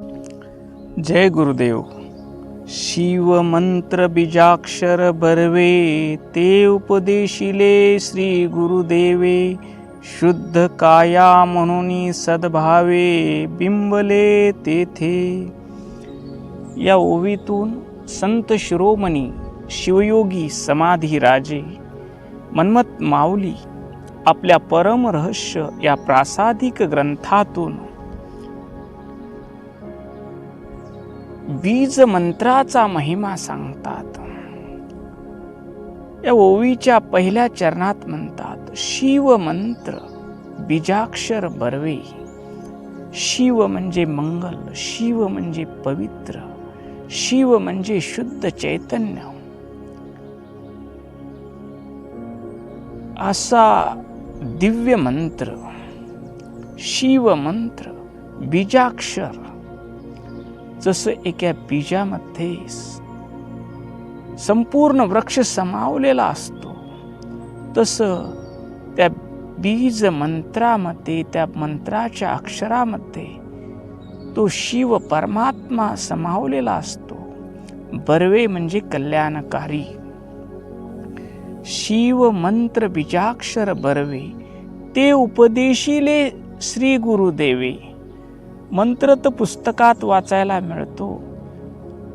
जय गुरुदेव. शिव मंत्र बीजाक्षर बर्वे, ते उपदेशिले श्री गुरुदेवे. शुद्ध काया म्हणून सद्भावे, बिंबले तेथे. या ओवीतून संत शिरोमणी शिवयोगी समाधी राजे मन्मथ माऊली आपल्या परम रहस्य या प्रासादिक ग्रंथातून बीज मंत्राचा महिमा सांगतात. या ओवीच्या पहिल्या चरणात म्हणतात, शिव मंत्र बीजाक्षर बर्वे. शिव म्हणजे मंगल, शिव म्हणजे पवित्र, शिव म्हणजे शुद्ध चैतन्य. असा दिव्य मंत्र शिव मंत्र बीजाक्षर, जसं एका बीजामध्ये संपूर्ण वृक्ष समावलेला असतो, तसं त्या बीज मंत्रामध्ये, त्या मंत्राच्या अक्षरामध्ये तो शिव परमात्मा समावलेला असतो. बर्वे म्हणजे कल्याणकारी. शिव मंत्र बीजाक्षर बर्वे, ते उपदेशिले श्री गुरुदेवे. मंत्र तर पुस्तकात वाचायला मिळतो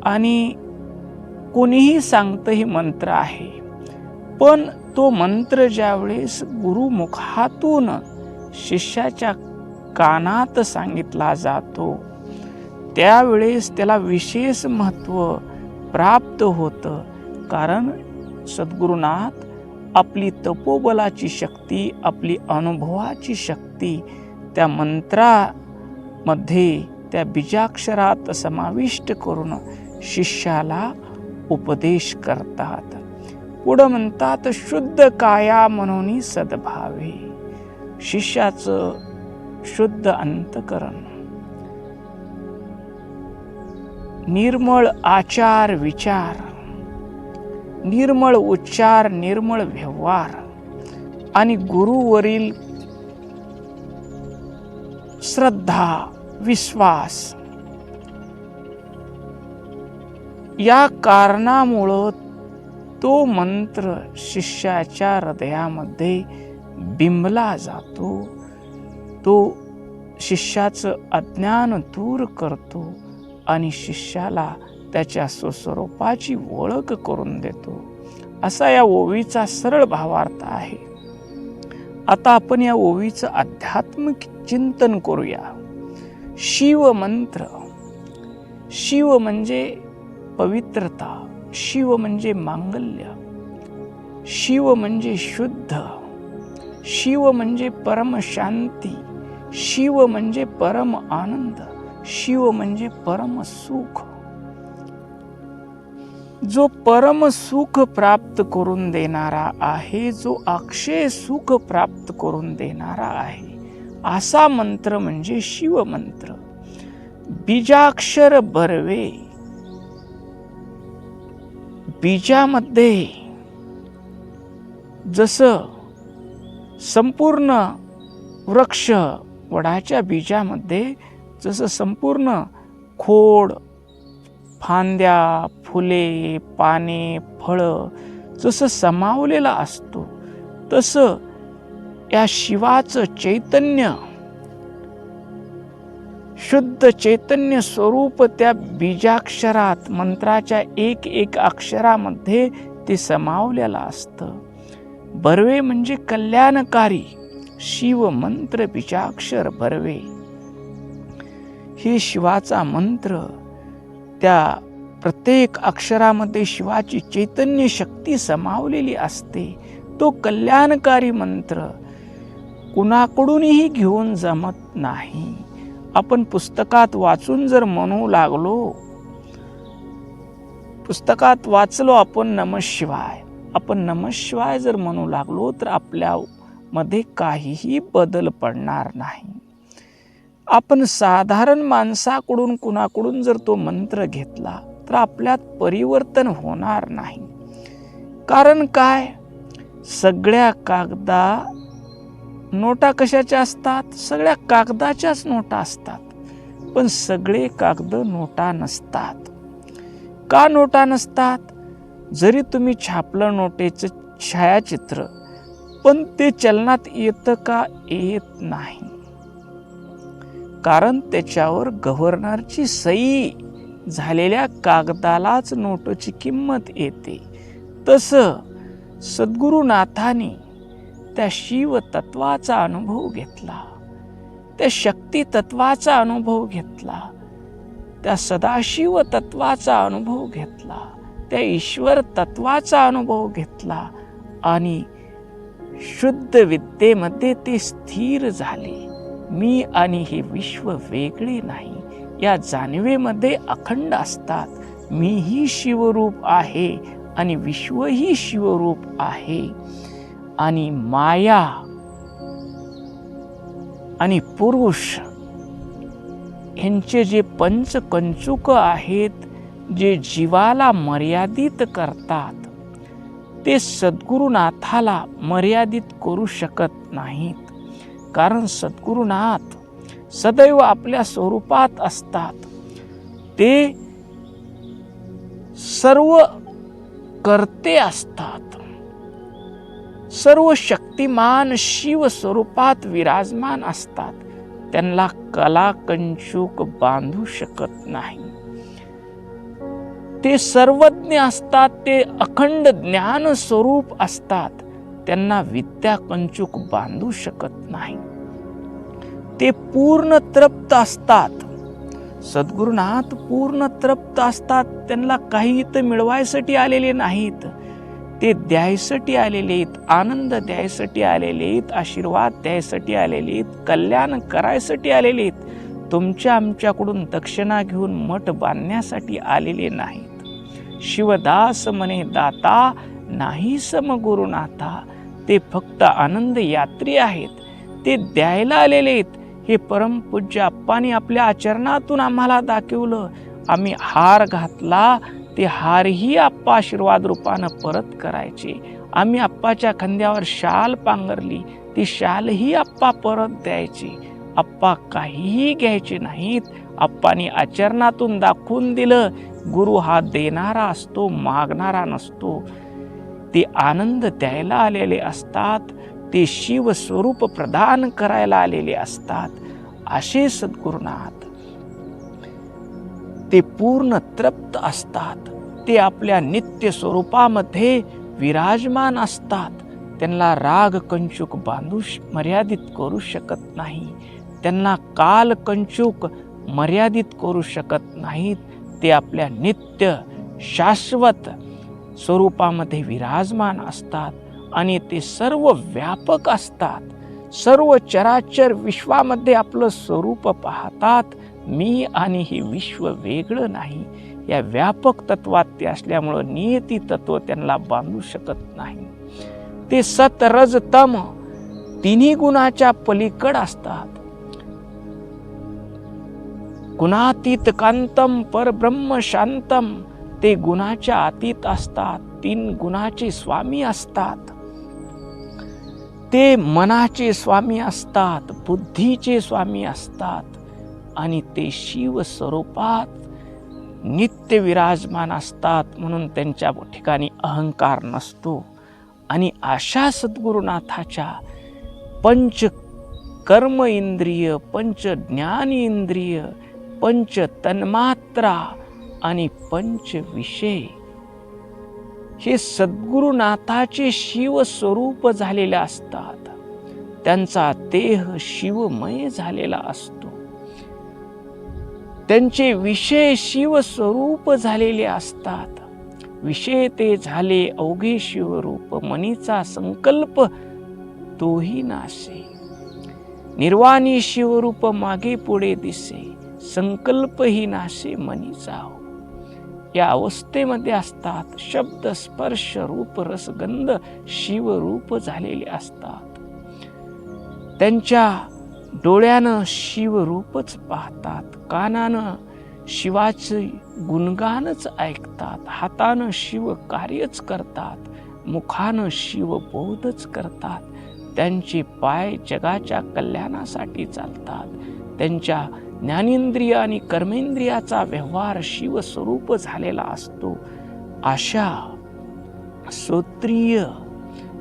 आणि कोणीही सांगतं हे मंत्र आहे, पण तो मंत्र ज्यावेळेस गुरुमुखातून शिष्याच्या कानात सांगितला जातो, त्यावेळेस त्याला विशेष महत्त्व प्राप्त होतं. कारण सद्गुरुनाथ आपली तपोबलाची शक्ती, आपली अनुभवाची शक्ती त्या मंत्रामध्ये, त्या बीजाक्षरात समाविष्ट करून शिष्याला उपदेश करतात. पुढं म्हणतात, शुद्ध काया म्हणून सद्भावे. शिष्याचं शुद्ध अंतकरण, निर्मळ आचार विचार, निर्मळ उच्चार, निर्मळ व्यवहार आणि गुरुवरील श्रद्धा विश्वास, या कारणामुळं तो मंत्र शिष्याच्या हृदयामध्ये बिंबला जातो. तो शिष्याचं अज्ञान दूर करतो आणि शिष्याला त्याच्या स्वस्वरूपाची ओळख करून देतो. असा या ओवीचा सरळ भावार्थ आहे. आता आपण या ओवीचं आध्यात्मिक चिंतन करूया. शिव मंत्र, शिव म्हणजे पवित्रता, शिव म्हणजे मांगल्य, शिव म्हणजे शुद्ध, शिव म्हणजे परम शांती, शिव म्हणजे परम आनंद, शिव म्हणजे परम सुख. जो परम सुख प्राप्त करून देणारा आहे, जो अक्षय सुख प्राप्त करून देणारा आहे, असा मंत्र म्हणजे शिव मंत्र. बीजाक्षर बर्वे, बीजामध्ये जसं संपूर्ण वृक्ष, वडाच्या बीजामध्ये जसं संपूर्ण खोड, फांद्या, फुले, पाने, फळं जसं समावलेला असतो, तसं या शिवाचं चैतन्य, शुद्ध चैतन्य स्वरूप त्या बीजाक्षरात, मंत्राच्या एक एक अक्षरामध्ये ते समावलेलं असतं. बर्वे म्हणजे कल्याणकारी. शिव मंत्र बीजाक्षर बर्वे, हे शिवाचा मंत्र. त्या प्रत्येक अक्षरामध्ये शिवाची चैतन्य शक्ती समावलेली असते. तो कल्याणकारी मंत्र कुणाकडूनही घेऊन जमत नाही. आपण पुस्तकात वाचून जर म्हणू लागलो, पुस्तकात वाचलो आपण नमः शिवाय, आपण नमः शिवाय जर म्हणू लागलो तर आपल्यामध्ये काहीही बदल पडणार नाही. आपण साधारण माणसाकडून कुणाकडून जर तो मंत्र घेतला तर आपल्यात परिवर्तन होणार नाही. कारण काय, सगळ्या नोटा कशाच्या असतात? सगळ्या कागदाच्याच नोटा असतात. पण सगळे कागद नोटा नसतात. का नोटा नसतात? जरी तुम्ही छापलं नोटेचं छायाचित्र, पण ते चलनात येतं का? येत नाही. कारण त्याच्यावर गव्हर्नरची सही झालेल्या कागदालाच नोटची किंमत येते. तसं सद्गुरुनाथांनी त्या शिव तत्वाचा अनुभव घेतला, त्या शक्ती तत्वाचा अनुभव घेतला, त्या सदाशिव तत्वाचा अनुभव घेतला, त्या ईश्वर तत्वाचा अनुभव घेतला आणि शुद्ध विद्येमध्ये ते स्थिर झाले. मी आणि हे विश्व वेगळे नाही या जाणीवेमध्ये अखंड असतात. मीही शिवरूप आहे आणि विश्वही शिवरूप आहे. आणि माया आणि पुरुष यांचे जे पंचकंचुक आहेत, जे जीवाला मर्यादित करतात, ते सद्गुरुनाथाला मर्यादित करू शकत नाहीत. कारण सद्गुरुनाथ सदैव आपल्या स्वरूपात असतात. ते सर्व कर्ते असतात. सर्व शक्तिमान शिव स्वरूपात विराजमान असतात. त्यांना कला कंचूक बांधू शकत नाही. ते सर्वज्ञ असतात. ते अखंड ज्ञान स्वरूप असतात. त्यांना विद्या कंचूक बांधू शकत नाही. ते पूर्ण तृप्त असतात. सद्गुरुनाथ पूर्ण तृप्त असतात. त्यांना काही इथं मिळवायसाठी आलेले नाहीत. ते द्यायसाठी आलेले आहेत. आनंद द्यायसाठी आलेले आहेत. आशीर्वाद द्यायसाठी आलेले आहेत. कल्याण करायसाठी आलेले आहेत. तुमच्या आमच्याकडून दक्षिणा घेऊन मठ बांधण्यासाठी आलेले नाहीत. शिवदास म्हणे दाता नाही समगुरुनाथा. ते फक्त आनंद यात्री आहेत. ते द्यायला आलेले आहेत. हे परमपूज्य आप्पांनी आपल्या आचरणातून आम्हाला दाखवलं. आम्ही हार घातला, ते हारही आप्पा आशीर्वाद रूपानं परत करायचे. आम्ही आप्पाच्या खांद्यावर शाल पांघरली, ती शालही आप्पा परत द्यायची. आप्पा काहीही घ्यायचे नाहीत. आप्पांनी आचरणातून दाखवून दिलं, गुरु हा देणारा असतो, मागणारा नसतो. ते आनंद द्यायला आलेले असतात. ते शिव स्वरूप प्रदान करायला आलेले असतात. असे सद्गुरुनाथ ते पूर्ण तृप्त असतात. ते आपल्या नित्य स्वरूपामध्ये विराजमान असतात. त्यांना राग कंचूक बांधू मर्यादित करू शकत नाही. त्यांना काल कंचूक मर्यादित करू शकत नाहीत. ते आपल्या नित्य शाश्वत स्वरूपामध्ये विराजमान असतात आणि ते सर्व व्यापक असतात. सर्व चराचर विश्वामध्ये आपलं स्वरूप पाहतात. मी आणि हे विश्व वेगळं नाही या व्यापक तत्वात ते असल्यामुळं नियती तत्व त्यांना बांधू शकत नाही. ते सत रज तम तिन्ही गुणाच्या पलीकड असतात. गुणातीत कांतम परब्रह्म शांतम. ते गुणाच्या अतीत असतात. 3 गुणाचे स्वामी असतात. ते मनाचे स्वामी असतात, बुद्धीचे स्वामी असतात आणि ते शिव स्वरूपात नित्य विराजमान असतात. म्हणून त्यांच्या ठिकाणी अहंकार नसतो. आणि अशा सद्गुरुनाथाच्या पंच कर्म इंद्रिय, पंच ज्ञान इंद्रिय, पंच तन्मात्रा आणि पंच विषय हे सद्गुरुनाथाचे शिव स्वरूप झालेले असतात. त्यांचा देह शिवमय झालेला असतो. त्यांचे विषय शिव स्वरूप झालेले असतात. विषय ते झाले अवघे शिवरूप. मनीचा संकल्प तोही नासे. निर्वाणी शिवरूप मागे पुढे दिसे. संकल्पही नाशे मनीचा हो. या अवस्थेमध्ये असतात. शब्द स्पर्श रूप रसगंध शिवरूप झालेले असतात. त्यांच्या डोळ्यानं शिवरूपच पाहतात. कानानं शिवाचे गुणगानच ऐकतात. हातानं शिव कार्यच करतात. मुखानं शिवबोधच करतात. त्यांचे पाय जगाच्या कल्याणासाठी चालतात. त्यांच्या ज्ञानेंद्रिय आणि कर्मेंद्रियाचा व्यवहार शिवस्वरूप झालेला असतो. अशा श्रोत्रिय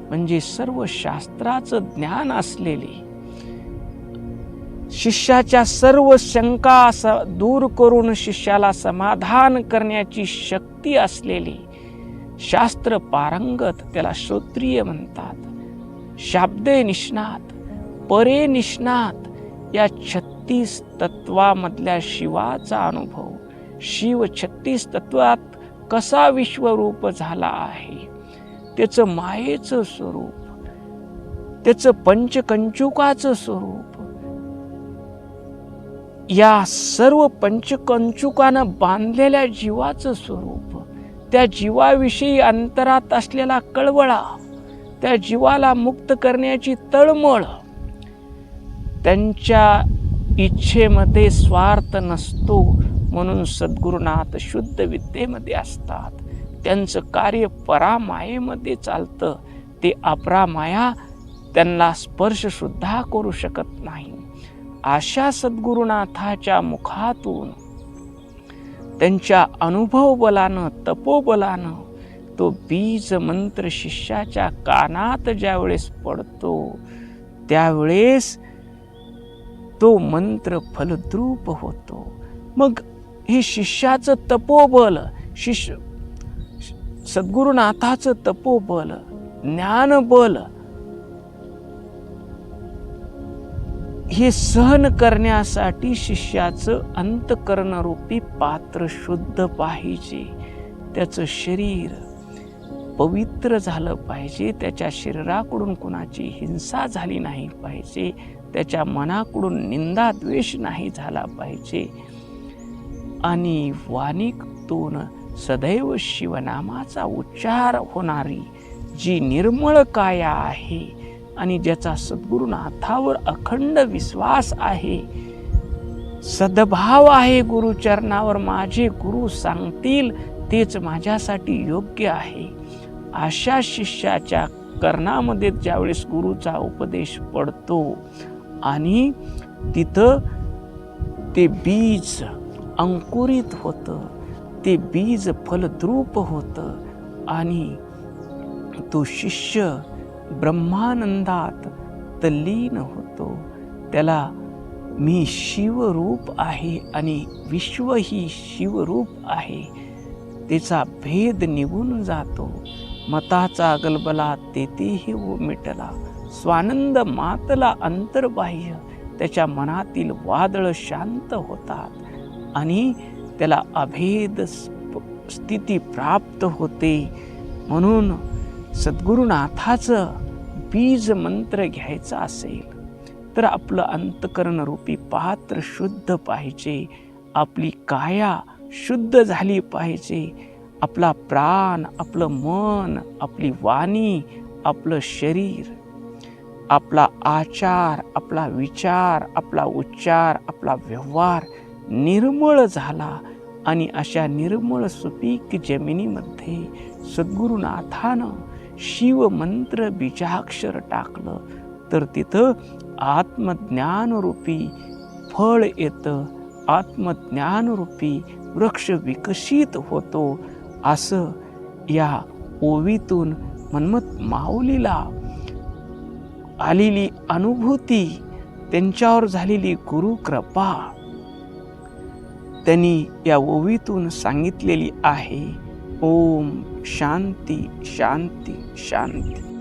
म्हणजे सर्व शास्त्राचं ज्ञान असलेले, शिष्याच्या सर्व शंका दूर करून शिष्याला समाधान करण्याची शक्ती असलेली शास्त्र पारंगत त्याला श्रोत्रिय म्हणतात. शाब्दे निष्णात, परे निष्णात या 36 तत्वामधल्या शिवाचा अनुभव, शिव 36 तत्वात कसा विश्वरूप झाला आहे, त्याचं मायेचं स्वरूप, त्याचं पंचकंचुकाचं स्वरूप, या सर्व पंचकंचुकानं बांधलेल्या जीवाचं स्वरूप, त्या जीवाविषयी अंतरात असलेला कळवळा, त्या जीवाला मुक्त करण्याची तळमळ, त्यांच्या इच्छेमध्ये स्वार्थ नसतो म्हणून सद्गुरुनाथ शुद्ध विद्येमध्ये असतात. त्यांचं कार्य परामायेमध्ये चालतं. ते अपरामाया त्यांना स्पर्श सुद्धा करू शकत नाही. अशा सद्गुरुनाथाच्या मुखातून त्यांच्या अनुभव बलानं, तपोबलानं तो बीज मंत्र शिष्याच्या कानात ज्यावेळेस पडतो त्यावेळेस तो मंत्र फलद्रूप होतो. मग हे शिष्याचं तपोबल, सद्गुरुनाथाचं तपोबल, ज्ञानबल हे सहन करण्यासाठी शिष्याचं अंतकरणरूपी पात्र शुद्ध पाहिजे. त्याचं शरीर पवित्र झालं पाहिजे. त्याच्या शरीराकडून कुणाची हिंसा झाली नाही पाहिजे. त्याच्या मनाकडून निंदा द्वेष नाही झाला पाहिजे. आणि वाणीतून सदैव शिवनामाचा उच्चार होणारी जी निर्मळ काया आहे आणि ज्याचा सद्गुरुनाथावर अखंड विश्वास आहे, सद्भाव आहे, गुरुचरणावर माझे गुरु सांगतील तेच माझ्यासाठी योग्य आहे, अशा शिष्याच्या कर्णामध्ये ज्यावेळेस गुरुचा उपदेश पडतो आणि तिथं ते बीज अंकुरित होतं, ते बीज फलद्रूप होतं आणि तो शिष्य ब्रह्मानंदात तल्लीन होतो. त्याला मी शिवरूप आहे आणि विश्व ही शिवरूप आहे त्याचा भेद निघून जातो. मताचा गलबला तेथेही मिटला, स्वानंद मातला अंतर्बाह्य. त्याच्या मनातील वादळ शांत होतात आणि त्याला अभेद स्थिती प्राप्त होते. म्हणून सद्गुरुनाथाचं बीज मंत्र घ्यायचा असेल तर आपलं अंतकरण रूपी पात्र शुद्ध पाहिजे, आपली काया शुद्ध झाली पाहिजे, आपला प्राण, आपलं मन, आपली वाणी, आपलं शरीर, आपला आचार, आपला विचार, आपला उच्चार, आपला व्यवहार निर्मळ झाला. आणि अशा निर्मळ सुपीक जमिनीमध्ये सद्गुरुनाथानं शिवमंत्र बीजाक्षर टाकलं तर तिथं आत्मज्ञानरूपी फळ येतं, आत्मज्ञानरूपी वृक्ष विकसित होतो. असं या ओवीतून मन्मथ माऊलीला आलेली अनुभूती, त्यांच्यावर झालेली गुरुकृपा त्यांनी या ओवीतून सांगितलेली आहे. ओम शांती शांती शांती.